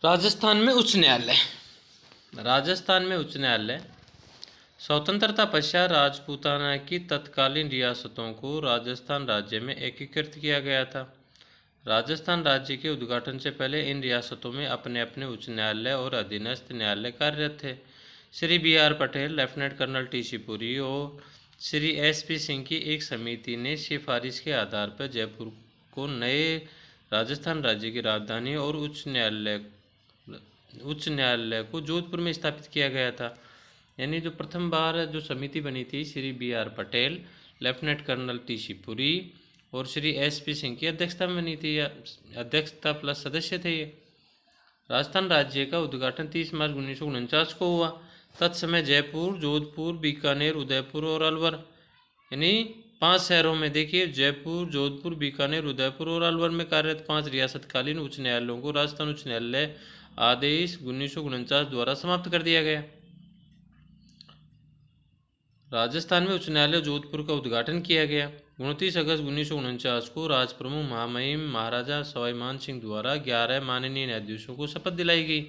राजस्थान में उच्च न्यायालय। राजस्थान में उच्च न्यायालय स्वतंत्रता पश्चात राजपूताना की तत्कालीन रियासतों को राजस्थान राज्य में एकीकृत किया गया था। राजस्थान राज्य के उद्घाटन से पहले इन रियासतों में अपने अपने उच्च न्यायालय और अधीनस्थ न्यायालय कार्यरत थे। Shri B.R. Patel, lieutenant colonel T.C. Puri और श्री S.P. सिंह की एक समिति ने सिफारिश के आधार पर जयपुर को नए राजस्थान राज्य की राजधानी और उच्च न्यायालय को जोधपुर में स्थापित किया गया था। यानी जो प्रथम बार जो समिति बनी थी Shri B.R. Patel, lieutenant colonel T.C. Puri और श्री S.P. सिंह की अध्यक्षता में बनी थी। अध्यक्षता प्लस सदस्य थे ये। राजस्थान राज्य का उद्घाटन 30 मार्च 1949 को हुआ। तत्समय जयपुर, जोधपुर, बीकानेर, उदयपुर और अलवर यानी 5 शहरों में देखिए जयपुर, जोधपुर, बीकानेर, उदयपुर और अलवर में कार्यरत 5 रियासतकालीन उच्च न्यायालयों को राजस्थान उच्च न्यायालय आदेश 1949 द्वारा समाप्त कर दिया गया। राजस्थान में उच्च न्यायालय जोधपुर का उद्घाटन किया गया। 29 अगस्त 1949 को राजप्रमुख महामहिम महाराजा सवाई मान सिंह द्वारा 11 माननीय न्यायाधीशों को शपथ दिलाई गई।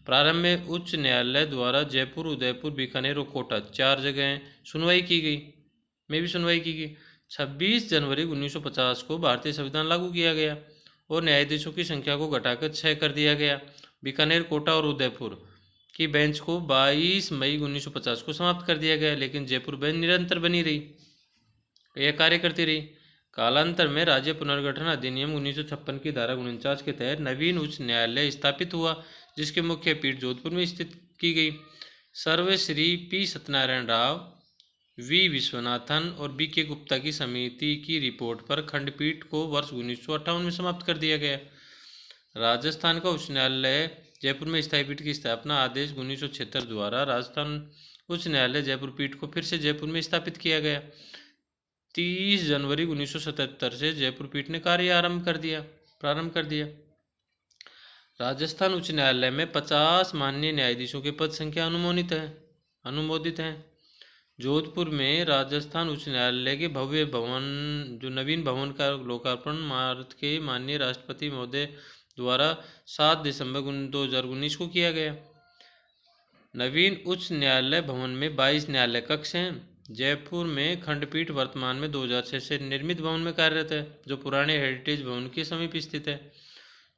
प्रारंभ में उच्च न्यायालय द्वारा जयपुर, उदयपुर, बीकानेर और कोटा 4 जगह सुनवाई की गई। 26 जनवरी 1950 को भारतीय संविधान लागू किया गया और न्यायाधीशों की संख्या को घटाकर 6 कर दिया गया। बीकानेर, कोटा और उदयपुर की बेंच को 22 मई 1950 को समाप्त कर दिया गया, लेकिन जयपुर बेंच निरंतर बनी रही, यह कार्य करती रही। कालांतर में राज्य पुनर्गठन अधिनियम 1956 की धारा 49 के तहत नवीन उच्च न्यायालय स्थापित हुआ, जिसकी मुख्य पीठ जोधपुर में स्थित की गई। सर्वश्री P. सत्यनारायण राव, V. विश्वनाथन और B.K. गुप्ता की समिति की रिपोर्ट पर खंडपीठ को वर्ष 1958 में समाप्त कर दिया गया। राजस्थान का उच्च न्यायालय जयपुर में स्थायी पीठ की स्थापना आदेश 1976 द्वारा राजस्थान उच्च न्यायालय जयपुर पीठ को फिर से जयपुर में स्थापित किया गया। 30 जनवरी 1977 से जयपुर पीठ ने कार्य प्रारंभ कर दिया। राजस्थान उच्च न्यायालय में 50 माननीय न्यायाधीशों के पद संख्या अनुमोदित हैं। जोधपुर में राजस्थान उच्च न्यायालय के भव्य भवन जो नवीन भवन का लोकार्पण भारत के माननीय राष्ट्रपति महोदय द्वारा 7 दिसंबर 2019 को किया गया। नवीन उच्च न्यायालय भवन में 22 न्यायालय कक्ष हैं। जयपुर में खंडपीठ वर्तमान में 2006 से निर्मित भवन में कार्यरत है, जो पुराने हेरिटेज भवन के समीप स्थित है।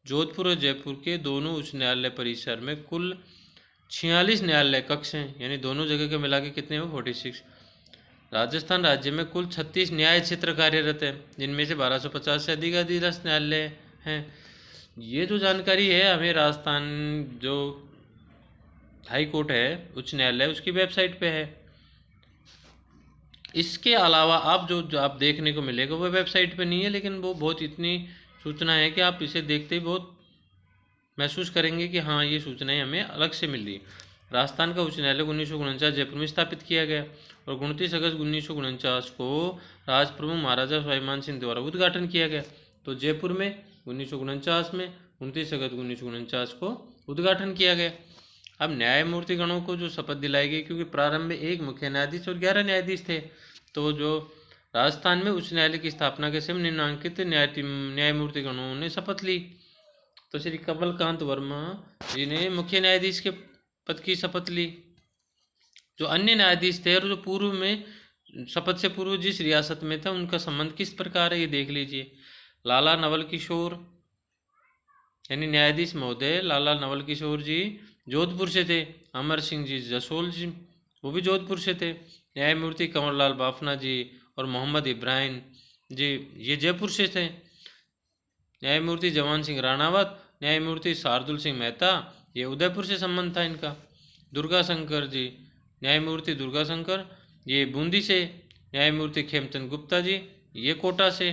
जोधपुर और जयपुर के दोनों उच्च न्यायालय परिसर में कुल 46 न्यायालय कक्ष हैं, यानी दोनों जगह के मिला के कितने हो 46। राजस्थान राज्य में कुल 36 न्याय क्षेत्र कार्यरत है, जिनमें से 1250 से अधिक अधीनस्थ न्यायालय हैं। ये जो जानकारी है हमें राजस्थान जो हाई कोर्ट है, उच्च न्यायालय, उसकी वेबसाइट पे है। इसके अलावा आप जो आप देखने को मिलेगा वो वेबसाइट पे नहीं है, लेकिन वो बहुत इतनी सूचना है कि आप इसे देखते ही बहुत महसूस करेंगे कि हाँ ये सूचनाएं हमें अलग से मिल रही है। राजस्थान का उच्च न्यायालय 1949 जयपुर में स्थापित किया गया और 29 अगस्त 1949 को राजप्रमुख महाराजा सवाई मान सिंह द्वारा उद्घाटन किया गया। तो जयपुर में 1949 में 29 अगस्त 1949 को उद्घाटन किया गया। अब न्यायमूर्ति गणों को जो शपथ दिलाई गई, क्योंकि प्रारंभ में 1 मुख्य न्यायाधीश और 11 न्यायाधीश थे, तो जो राजस्थान में उच्च न्यायालय की स्थापना के समय निम्नांकित न्यायमूर्ति गणों ने शपथ ली। तो श्री कमलकांत वर्मा जी ने मुख्य न्यायाधीश के पद की शपथ ली। जो अन्य न्यायाधीश थे और जो पूर्व में शपथ से पूर्व जिस रियासत में था, उनका संबंध किस प्रकार है ये देख लीजिए। लाला नवल किशोर यानी न्यायाधीश महोदय लाला नवल किशोर जी जोधपुर से थे। अमर सिंह जी जसोल जी वो भी जोधपुर से थे। न्यायमूर्ति कंवरलाल बाफना जी और मोहम्मद इब्राहिम जी ये जयपुर से थे। न्यायमूर्ति जवान सिंह राणावत, न्यायमूर्ति शार्दुल सिंह मेहता, ये उदयपुर से संबंध था इनका। दुर्गा शंकर जी, न्यायमूर्ति दुर्गा शंकर, ये बूंदी से। न्यायमूर्ति खेमचंद गुप्ता जी, ये कोटा से।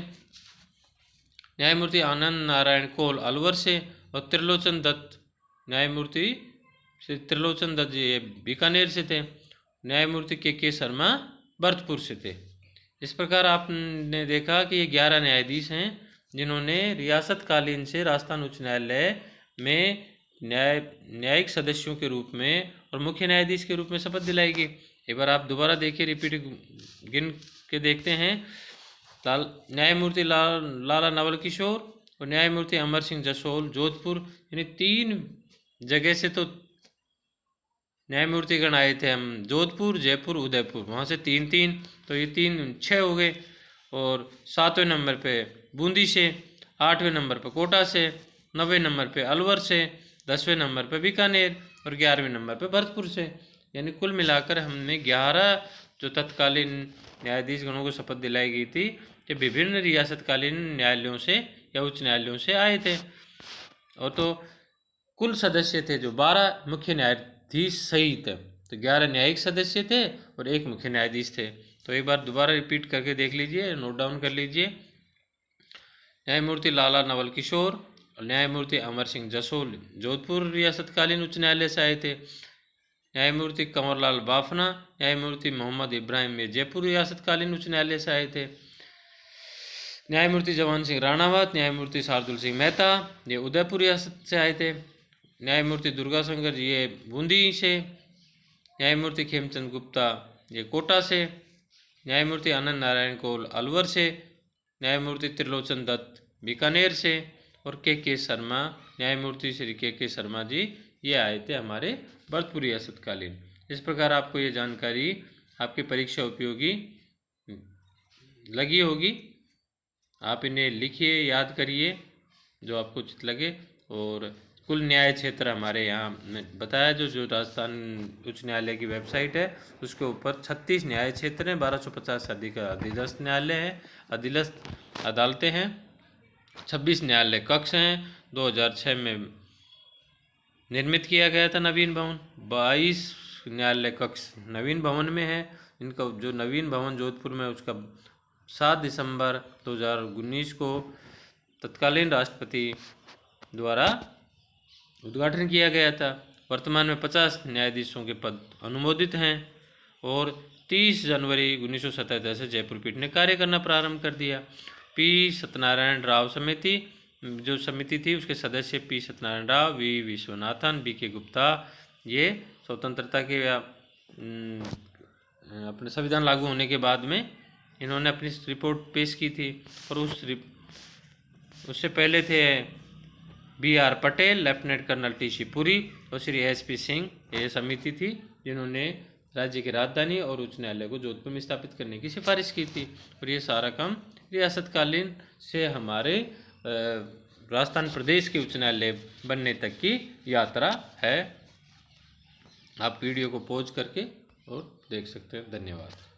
न्यायमूर्ति आनंद नारायण कौल अलवर से। और त्रिलोचन दत्त, न्यायमूर्ति श्री त्रिलोचन दत्त जी ये बीकानेर से थे। न्यायमूर्ति के शर्मा भरतपुर से थे। इस प्रकार आपने देखा कि ये 11 न्यायाधीश हैं जिन्होंने रियासतकालीन से राजस्थान उच्च न्यायालय में न्यायिक सदस्यों के रूप में और मुख्य न्यायाधीश के रूप में शपथ दिलाई गई। एक बार आप दोबारा देखिए, रिपीट गिन के देखते हैं। न्यायमूर्ति लाला नवल किशोर और न्यायमूर्ति अमर सिंह जसोल जोधपुर, यानी 3 जगह से तो न्यायमूर्तिगण आए थे हम जोधपुर, जयपुर, उदयपुर, वहाँ से 3-3, तो ये 3-6 हो गए। और 7वें नंबर पे बूंदी से, 8वें नंबर पे कोटा से, 9वें नंबर पे अलवर से, 10वें नंबर पे बीकानेर और 11वें नंबर पे भरतपुर से। यानी कुल मिलाकर हमने 11 जो तत्कालीन न्यायाधीश गणों को शपथ दिलाई गई थी कि विभिन्न रियासतकालीन न्यायालयों से या उच्च न्यायालयों से आए थे। और तो कुल सदस्य थे जो 12 मुख्य न्यायाधीश सहित, तो 11 न्यायिक सदस्य थे और 1 मुख्य न्यायाधीश थे। तो एक बार दोबारा रिपीट करके देख लीजिए, नोट डाउन कर लीजिए। न्यायमूर्ति लाला नवल किशोर और न्यायमूर्ति अमर सिंह जसोल जोधपुर रियासतकालीन उच्च न्यायालय से आए थे। न्यायमूर्ति कंवरलाल बाफना, न्यायमूर्ति मोहम्मद इब्राहिम ये जयपुर रियासतकालीन उच्च न्यायालय से आए थे। न्यायमूर्ति जवान सिंह राणावत, न्यायमूर्ति शार्दुल सिंह मेहता ये उदयपुर रियासत से आए थे। न्यायमूर्ति दुर्गा शंकर जी ये बूंदी से। न्यायमूर्ति खेमचंद गुप्ता ये कोटा से। न्यायमूर्ति आनंद नारायण कौल अलवर से। न्यायमूर्ति त्रिलोचन दत्त बीकानेर से। और के शर्मा, न्यायमूर्ति श्री के शर्मा जी ये आए थे हमारे भरतपुर रियासतकालीन। इस प्रकार आपको ये जानकारी आपकी परीक्षा उपयोगी लगी होगी। आप इन्हें लिखिए, याद करिए जो आपको उचित लगे। और कुल न्याय क्षेत्र हमारे यहाँ बताया जो राजस्थान उच्च न्यायालय की वेबसाइट है उसके ऊपर 36 न्याय क्षेत्र हैं, 1250 से अधिक अधिदस्त न्यायालय हैं, अधिदस्त अदालतें हैं, 26 न्यायालय कक्ष हैं। 2006 में निर्मित किया गया था नवीन भवन। 22 न्यायालय कक्ष नवीन भवन में है। इनका जो नवीन भवन जोधपुर में उसका 7 दिसंबर 2019 को तत्कालीन राष्ट्रपति द्वारा उद्घाटन किया गया था। वर्तमान में 50 न्यायाधीशों के पद अनुमोदित हैं। और 30 जनवरी 1977 से जयपुर पीठ ने कार्य करना प्रारंभ कर दिया। पी सत्यनारायण राव समिति जो समिति थी उसके सदस्य P Satyanarayana Rao, V Viswanathan, B K Gupta ये स्वतंत्रता के अपने संविधान लागू होने के बाद में इन्होंने अपनी रिपोर्ट पेश की थी। और उससे पहले थे BR Patel, lieutenant colonel TC Puri और श्री SP सिंह। ये समिति थी जिन्होंने राज्य की राजधानी और उच्च न्यायालय को जोधपुर में स्थापित करने की सिफारिश की थी। और ये सारा काम रियासतकालीन से हमारे राजस्थान प्रदेश के उच्च न्यायालय बनने तक की यात्रा है। आप वीडियो को पॉज करके और देख सकते हैं। धन्यवाद।